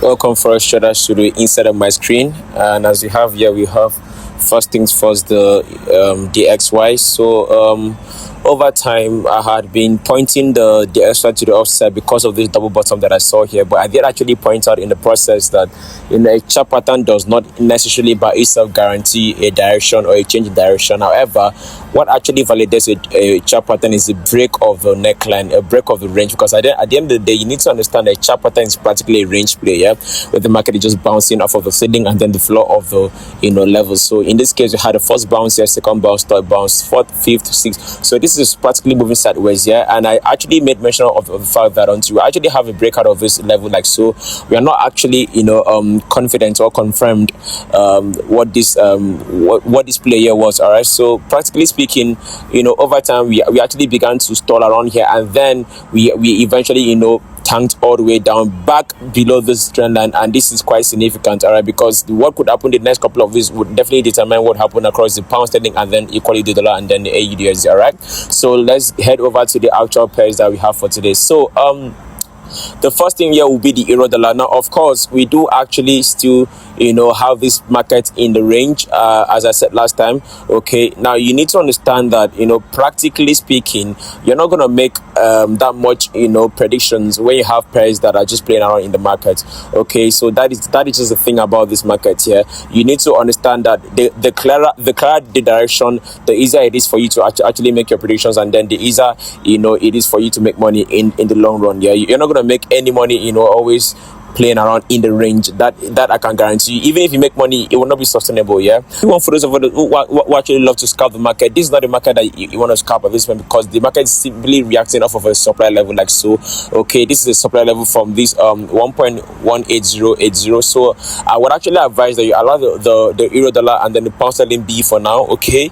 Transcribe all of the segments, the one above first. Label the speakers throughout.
Speaker 1: Welcome Forex traders to the inside of my screen, and as you have here, we have first things first, the XY. So over time I had been pointing the XY to the upside because of this double bottom that I saw here, but I did actually point out in the process that a chart pattern does not necessarily by itself guarantee a direction or a change in direction. However, what actually validates a chart pattern is a break of the neckline, a break of the range, because at the end of the day, you need to understand that a chart pattern is practically a range play, yeah, where the market is just bouncing off of the ceiling and then the floor of the level. So in this case, we had the first bounce here, second bounce, third bounce, fourth, fifth, sixth. So this is practically moving sideways, yeah. And I actually made mention of the fact that until we actually have a breakout of this level like so, we are not actually confident or confirmed what this player was. All right, so practically speaking, over time we actually began to stall around here, and then we eventually tanked all the way down back below this trend line, and this is quite significant, all right, because what could happen the next couple of weeks would definitely determine what happened across the pound sterling and then equally the dollar and then the AUDUSD. All right, so let's head over to the actual pairs that we have for today. So the first thing here will be the euro dollar. Now, of course, we do actually still have this market in the range, as I said last time. Okay, now you need to understand that practically speaking, you're not going to make that much predictions when you have pairs that are just playing around in the market. Okay, so that is just the thing about this market here. You need to understand that the clearer the direction, the easier it is for you to actually make your predictions, and then the easier it is for you to make money in the long run. Yeah, you're not going to make any money always playing around in the range. That I can guarantee you. Even if you make money, it will not be sustainable. Yeah, for those of us who actually love to scalp the market, this is not the market that you want to scalp at this point, because the market is simply reacting off of a supply level like so. Okay, this is a supply level from this 1.18080. So I would actually advise that you allow the euro dollar and then the pound sterling be for now. Okay,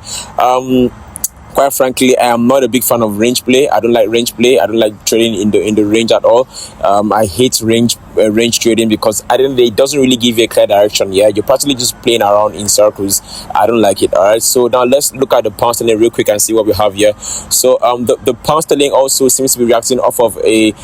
Speaker 1: quite frankly, I am not a big fan of range play. I don't like range play. I don't like trading in the range at all. I hate range trading because at the end of the day, it doesn't really give you a clear direction. Yeah, you're practically just playing around in circles. I don't like it. All right, so now let's look at the pound sterling real quick and see what we have here. So the pound sterling also seems to be reacting off of a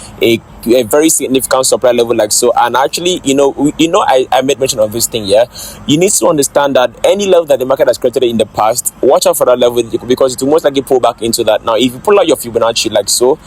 Speaker 1: very significant supply level like so, and actually I made mention of this thing. Yeah, you need to understand that any level that the market has created in the past, watch out for that level, because it will most likely pull back into that. Now if you pull out your Fibonacci like so,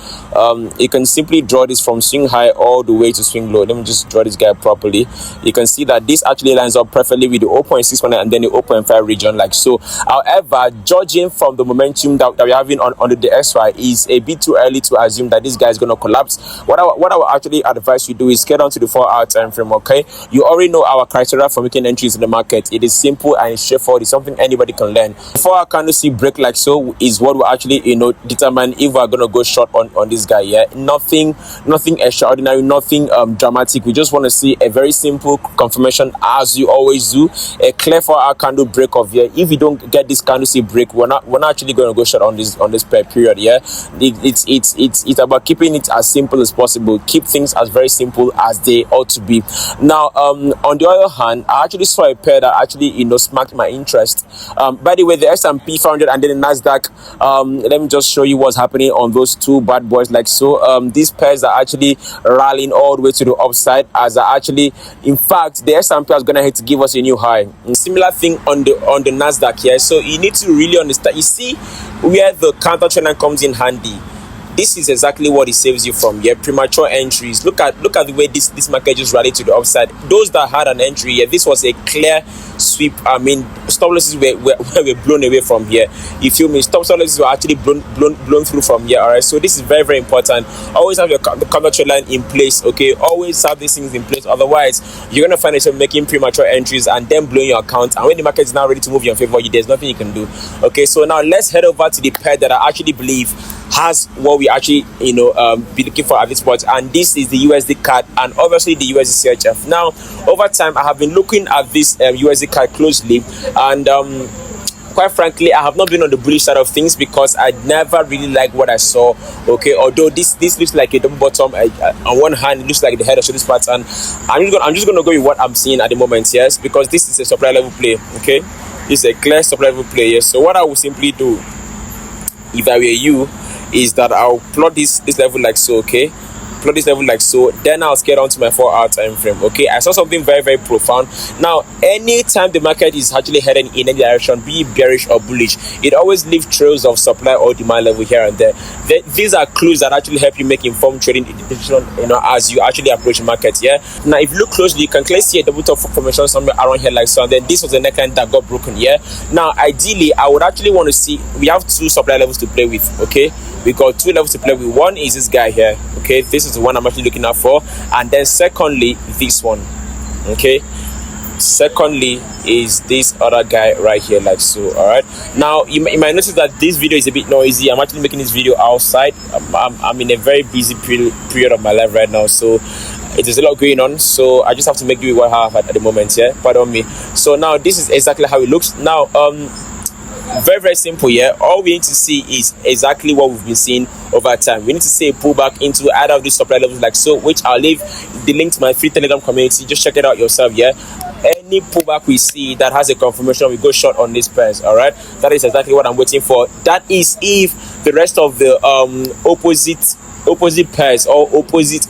Speaker 1: you can simply draw this from swing high all the way to swing low. Let me just draw this guy properly. You can see that this actually lines up perfectly with the 0.61 and then the 0.5 region like so. However, judging from the momentum that we're having on the XY, is a bit too early to assume that this guy is going to collapse. What I would actually advise you do is get onto the 4-hour time frame. Okay, you already know our criteria for making entries in the market. It is simple and it's straightforward. It's something anybody can learn. 4-hour candlestick break like so is what will actually determine if we're going to go short on this guy. Yeah, nothing extraordinary, nothing dramatic. We just want to see a very simple confirmation, as you always do, a clear 4-hour candle break of here. If we don't get this candlestick break, we're not actually going to go short on this pair period. Yeah, it's about keeping it as simple as possible. Keep things as very simple as they ought to be. Now on the other hand, I actually saw a pair that actually smacked my interest. By the way, the S&P 500 and then the Nasdaq, let me just show you what's happening on those two bad boys like so. These pairs are actually rallying all the way to the upside, as I actually, in fact, the S&P is gonna hit to give us a new high. Similar thing on the Nasdaq here. So you need to really understand. You see where the counter trend line comes in handy. This is exactly what it saves you from here. Premature entries. Look at the way this market just rallied to the upside. Those that had an entry here, this was a clear sweep. I mean, stop losses were blown away from here. You feel me? Stop losses were actually blown through from here. All right. So this is very, very important. Always have the counter trend line in place. Okay. Always have these things in place. Otherwise, you're gonna find yourself making premature entries and then blowing your account. And when the market is now ready to move in your favor, there's nothing you can do. Okay. So now let's head over to the pair that I actually believe has what we actually be looking for at this point, and this is the USD card and obviously the USD CHF. Now over time I have been looking at this USD card closely, and quite frankly I have not been on the bullish side of things because I never really liked what I saw. Okay, although this looks like a double bottom, on one hand it looks like the head of this pattern. I'm just gonna go with what I'm seeing at the moment, yes, because this is a supply level play. Okay, this is a clear supply level play. Yes, so what I will simply do if I were you is that I'll plot this level like so. Okay, plot this level like so, then I'll scale down to my 4-hour time frame. Okay, I saw something very, very profound. Now, anytime the market is actually heading in any direction, be it bearish or bullish, it always leaves trails of supply or demand level here and there. These are clues that actually help you make informed trading decision, as you actually approach the market. Yeah. Now, if you look closely, you can clearly see a double top formation somewhere around here like so, and then this was the neckline that got broken. Yeah. Now, ideally, I would actually want to see, we have 2 supply levels to play with. Okay, we got 2 levels to play with. One is this guy here. Okay, this is the one I'm actually looking out for, and then secondly, this one. Okay, secondly is this other guy right here like so. All right, now you might notice that this video is a bit noisy. I'm actually making this video outside. I'm in a very busy period of my life right now, so it is a lot going on, so I just have to make do with what I have at the moment. Yeah, pardon me. So now this is exactly how it looks now. Very, very simple. Yeah, all we need to see is exactly what we've been seeing over time. We need to see a pullback into either of these supply levels like so, which I'll leave the link to my free Telegram community. Just check it out yourself. Yeah, any pullback we see that has a confirmation, we go short on this pairs. All right, that is exactly what I'm waiting for. That is if the rest of the opposite pairs or opposite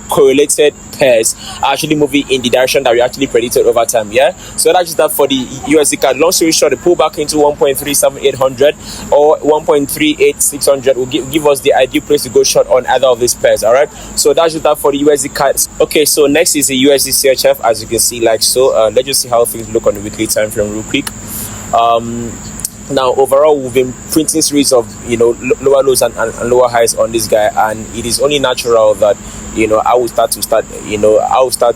Speaker 1: correlated pairs are actually moving in the direction that we actually predicted over time. Yeah, so that's just that for the USD card. Long story short, the pullback into 1.37800 or 1.38600 will give us the ideal place to go short on either of these pairs. All right, so that's just that for the USD cards. Okay, so next is the USD CHF, as you can see like so. Let's just see how things look on the weekly time frame real quick. Now overall, we've been printing series of lower lows and lower highs on this guy, and it is only natural that I will start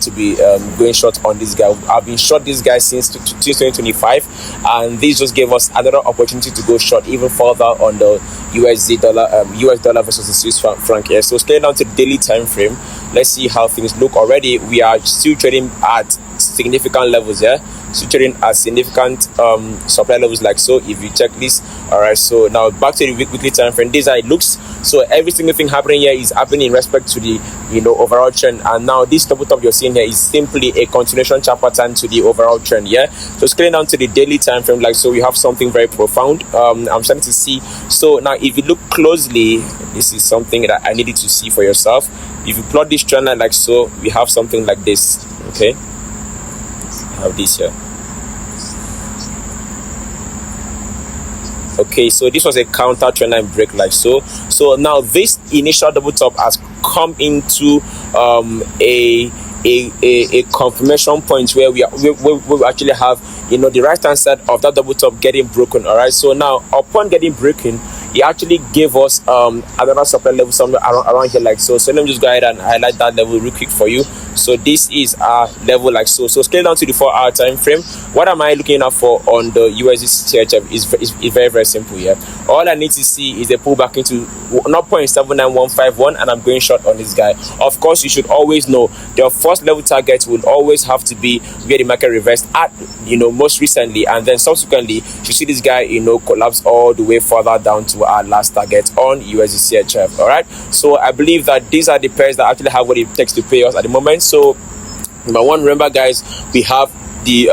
Speaker 1: to be going short on this guy. I've been short this guy since 2025, and this just gave us another opportunity to go short even further on the US dollar versus the Swiss franc here. So scaling down to the daily time frame, let's see how things look. Already we are still trading at significant levels. Yeah, still trading at significant supply levels like so. If you check this, all right, so now back to the weekly time frame. This is how it looks. So every single thing happening here is happening in respect to the overall trend, and now this double top you're seeing here is simply a continuation chart pattern to the overall trend. Yeah, so scaling down to the daily time frame like so, we have something very profound. I'm starting to see. So now if you look closely, this is something that I needed to see for yourself. If you plot this trend line like so, we have something like this. Okay, I have this here. Okay, so this was a counter trend line break like so. So now this initial double top has come into a confirmation point where we actually have the right hand side of that double top getting broken. All right, so now upon getting broken, it actually gave us another supply level somewhere around here like so. So let me just go ahead and highlight that level real quick for you. So this is our level like so. So scale down to the 4-hour time frame. What am I looking out for on the USD CHF is very, very simple. Yeah, all I need to see is a pullback into 0.79151, and I'm going short on this guy. Of course, you should always know the first level target will always have to be where the market reversed at most recently, and then subsequently you see this guy collapse all the way further down to our last target on USD CHF. All right, so I believe that these are the pairs that actually have what it takes to pay us at the moment. So number one, remember guys, we have the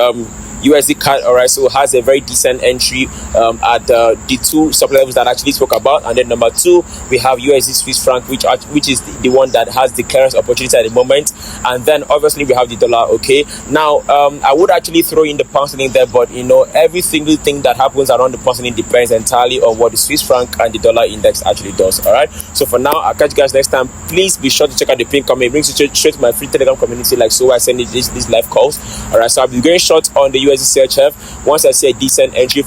Speaker 1: USD card. All right, so it has a very decent entry at the 2 sub levels that I actually spoke about, and then number 2 we have USD Swiss franc, which is the one that has the clearest opportunity at the moment, and then obviously we have the dollar. Okay, now I would actually throw in the pound sterling there, but every single thing that happens around the pound sterling depends entirely on what the Swiss franc and the dollar index actually does. All right, so for now, I'll catch you guys next time. Please be sure to check out the pin comment. It brings you straight to my free Telegram community like so. I send these live calls. All right, so I'll be going short on the USD CHF. Once I see a decent entry,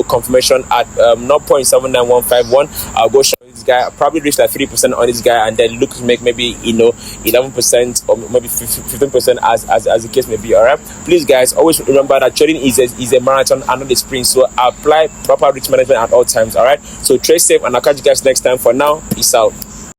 Speaker 1: confirmation at 0.79151, I'll go short this guy. I'll probably reach like 3% on this guy, and then look to make maybe 11% or maybe 15% as the case may be. All right, please guys, always remember that trading is a marathon and not a sprint. So apply proper risk management at all times. All right, so trade safe, and I'll catch you guys next time. For now, peace out.